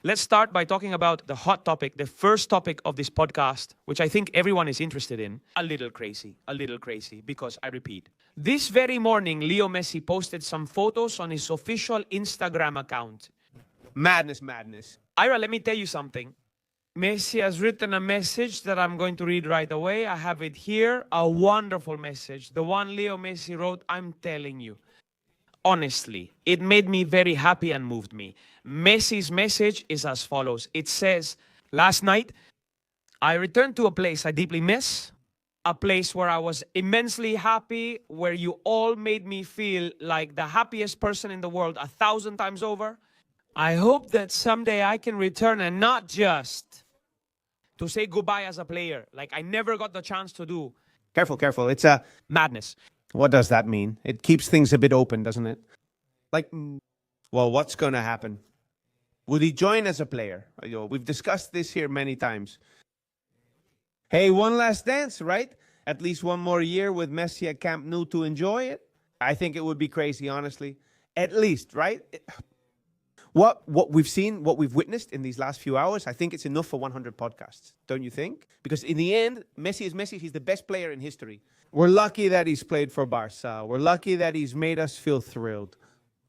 Let's start by talking about the hot topic, the first topic of this podcast, which I think everyone is interested in. A little crazy, because I repeat, this very morning, Leo Messi posted some photos on his official Instagram account. Madness, madness. Ira, let me tell you something. Messi has written a message that I'm going to read right away. I have it here, a wonderful message. The one Leo Messi wrote, I'm telling you. Honestly, it made me very happy and moved me. Messi's message is as follows. It says, last night, I returned to a place I deeply miss, a place where I was immensely happy, where you all made me feel like the happiest person in the world 1,000 times over. I hope that someday I can return and not just to say goodbye as a player, like I never got the chance to do. Careful, careful. It's a... Madness. What does that mean? It keeps things a bit open, doesn't it? Like, well, what's going to happen? Would he join as a player? We've discussed this here many times. Hey, one last dance, right? At least one more year with Messi at Camp Nou to enjoy it. I think it would be crazy, honestly. At least, right? What we've seen, what we've witnessed in these last few hours, I think it's enough for 100 podcasts, don't you think? Because in the end, Messi is Messi. He's the best player in history. We're lucky that he's played for Barça. We're lucky that he's made us feel thrilled,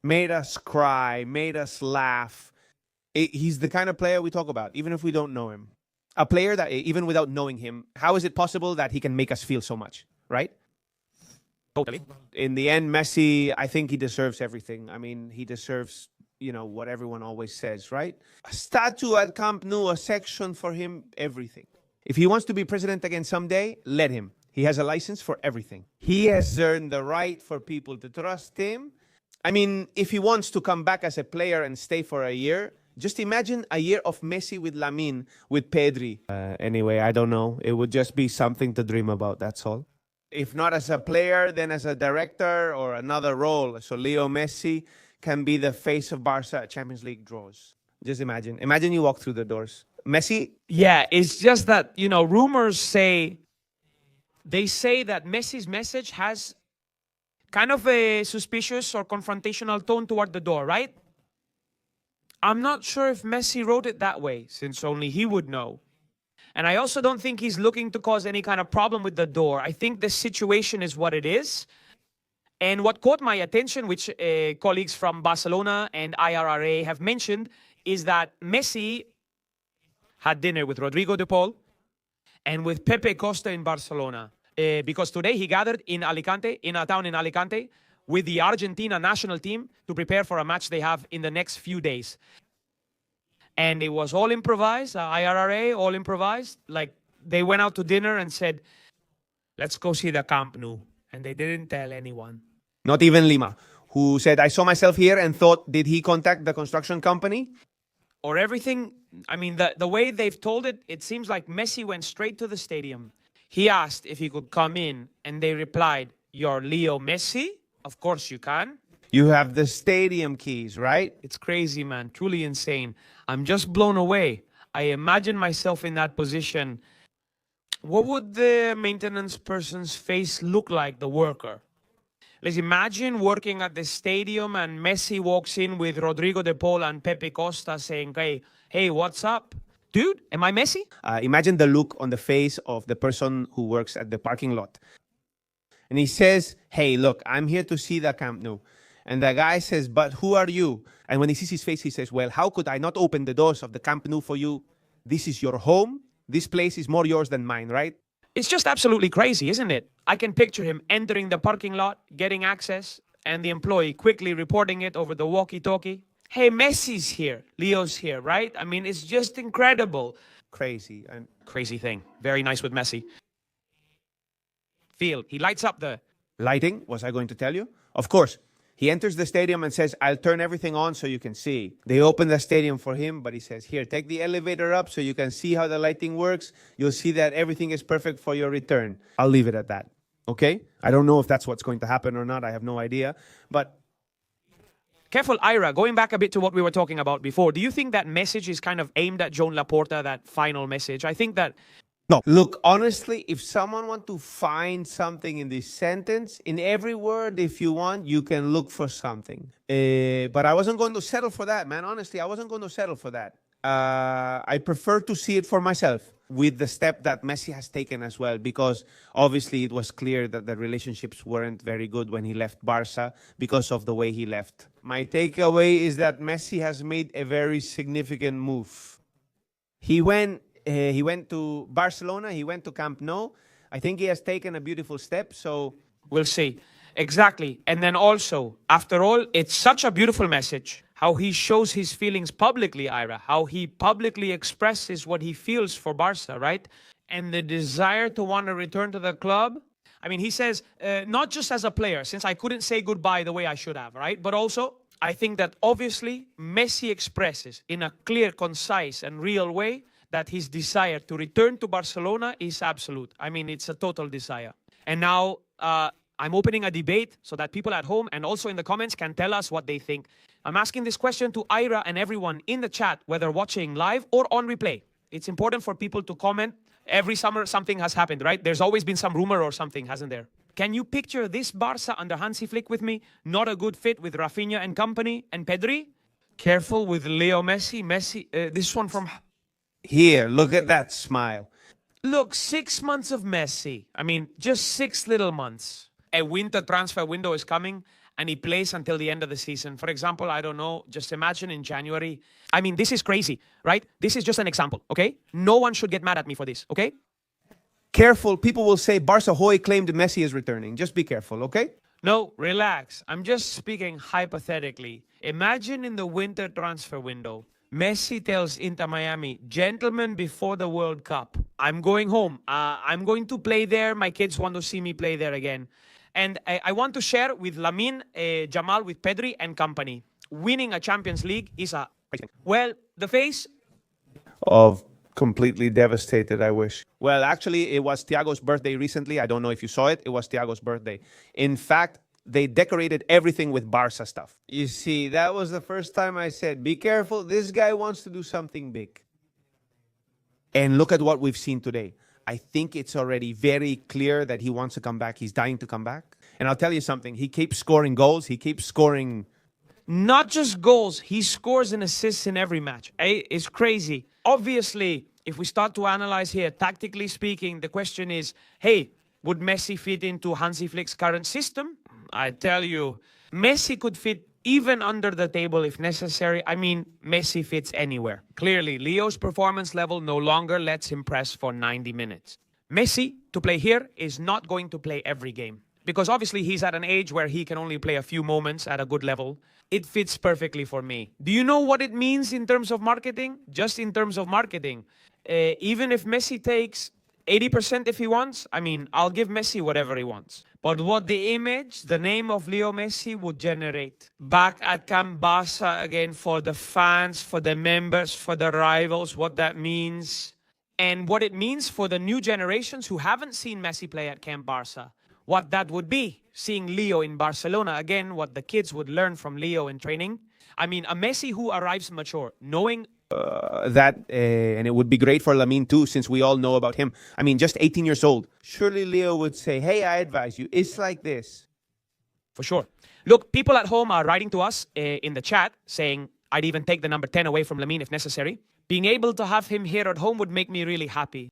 made us cry, made us laugh. He's the kind of player we talk about, even if we don't know him. A player that, even without knowing him, how is it possible that he can make us feel so much, right? Totally. In the end, Messi, I think he deserves everything. I mean, he deserves, what everyone always says, right? A statue at Camp Nou, a section for him, everything. If he wants to be president again someday, let him. He has a license for everything. He has earned the right for people to trust him. I mean, if he wants to come back as a player and stay for a year, just imagine a year of Messi with Lamine, with Pedri. Anyway, I don't know. It would just be something to dream about, that's all. If not as a player, then as a director or another role. So Leo Messi can be the face of Barça at Champions League draws. Just imagine. Imagine you walk through the doors. Messi? Yeah, it's just that, rumors say, they say that Messi's message has kind of a suspicious or confrontational tone toward the door, right? I'm not sure if Messi wrote it that way, since only he would know. And I also don't think he's looking to cause any kind of problem with the door. I think the situation is what it is. And what caught my attention, which colleagues from Barcelona and IRRA have mentioned, is that Messi had dinner with Rodrigo de Paul and with Pepe Costa in Barcelona. Because today he gathered in Alicante, in a town in Alicante, with the Argentina national team to prepare for a match they have in the next few days. And it was all improvised, IRRA, all improvised. Like, they went out to dinner and said, let's go see the Camp Nou. And they didn't tell anyone. Not even Lima, who said, I saw myself here and thought, did he contact the construction company? Or everything, I mean, the way they've told it, it seems like Messi went straight to the stadium. He asked if he could come in, and they replied, you're Leo Messi? Of course you can. You have the stadium keys, right? It's crazy, man. Truly insane. I'm just blown away. I imagine myself in that position. What would the maintenance person's face look like, the worker? Let's imagine working at the stadium and Messi walks in with Rodrigo de Paul and Pepe Costa saying, hey, what's up? Dude, am I Messi? Imagine the look on the face of the person who works at the parking lot. And he says, hey, look, I'm here to see the Camp Nou. And the guy says, but who are you? And when he sees his face, he says, well, how could I not open the doors of the Camp Nou for you? This is your home. This place is more yours than mine, right? It's just absolutely crazy, isn't it? I can picture him entering the parking lot, getting access, and the employee quickly reporting it over the walkie-talkie. Hey, Messi's here. Leo's here, right? I mean, it's just incredible. Crazy. And crazy thing. Very nice with Messi. Feel, he lights up the... lighting, was I going to tell you? Of course. He enters the stadium and says, I'll turn everything on so you can see. They open the stadium for him, but he says, here, take the elevator up so you can see how the lighting works. You'll see that everything is perfect for your return. I'll leave it at that. Okay? I don't know if that's what's going to happen or not. I have no idea. But careful, Ira, going back a bit to what we were talking about before, do you think that message is kind of aimed at Joan Laporta, that final message? I think that... no. Look, honestly, if someone wants to find something in this sentence, in every word, if you want, you can look for something. But I wasn't going to settle for that, man. Honestly, I wasn't going to settle for that. I prefer to see it for myself with the step that Messi has taken as well, because obviously it was clear that the relationships weren't very good when he left Barça because of the way he left. My takeaway is that Messi has made a very significant move. He went to Barcelona, he went to Camp Nou. I think he has taken a beautiful step, so We'll see. Exactly. And then also, after all, it's such a beautiful message. How he shows his feelings publicly, Ira. How he publicly expresses what he feels for Barca, right? And the desire to want to return to the club. I mean, he says, not just as a player, since I couldn't say goodbye the way I should have, right? But also, I think that obviously Messi expresses in a clear, concise, and real way that his desire to return to Barcelona is absolute. I mean, it's a total desire. And now, I'm opening a debate so that people at home and also in the comments can tell us what they think. I'm asking this question to Ira and everyone in the chat, whether watching live or on replay. It's important for people to comment. Every summer something has happened, right? There's always been some rumor or something, hasn't there? Can you picture this Barca under Hansi Flick with me? Not a good fit with Rafinha and company and Pedri? Careful with Leo Messi. This one from... here, look at that smile. Look, 6 months of Messi. I mean, just 6 little months. A winter transfer window is coming and he plays until the end of the season. For example, I don't know, just imagine in January. I mean, this is crazy, right? This is just an example, okay? No one should get mad at me for this, okay? Careful, people will say Barca Hoy claimed Messi is returning. Just be careful, okay? No, relax. I'm just speaking hypothetically. Imagine in the winter transfer window, Messi tells Inter Miami, gentlemen, before the World Cup, I'm going home. I'm going to play there. My kids want to see me play there again. And I want to share with Lamine, Jamal, with Pedri and company. Winning a Champions League is a... Well, the face... Of completely devastated, I wish. Well, actually, it was Thiago's birthday recently. I don't know if you saw it. It was Thiago's birthday. In fact, they decorated everything with Barca stuff. You see, that was the first time I said, be careful, this guy wants to do something big. And look at what we've seen today. I think it's already very clear that he wants to come back. He's dying to come back. And I'll tell you something, he keeps scoring goals. He keeps scoring... Not just goals, he scores and assists in every match. It's crazy. Obviously, if we start to analyze here, tactically speaking, the question is, hey, would Messi fit into Hansi Flick's current system? I tell you, Messi could fit even under the table if necessary. I mean, Messi fits anywhere. Clearly, Leo's performance level no longer lets him press for 90 minutes. Messi, to play here, is not going to play every game. Because obviously he's at an age where he can only play a few moments at a good level. It fits perfectly for me. Do you know what it means in terms of marketing? Just in terms of marketing. Even if Messi takes 80% if he wants, I mean, I'll give Messi whatever he wants. But what the image, the name of Leo Messi would generate back at Camp Barça again for the fans, for the members, for the rivals, what that means. And what it means for the new generations who haven't seen Messi play at Camp Barça. What that would be, seeing Leo in Barcelona again, what the kids would learn from Leo in training. I mean, a Messi who arrives mature, knowing... and it would be great for Lamine too, since we all know about him. I mean, just 18 years old. Surely Leo would say, hey, I advise you, it's like this. For sure. Look, people at home are writing to us in the chat saying, I'd even take the number 10 away from Lamine if necessary. Being able to have him here at home would make me really happy.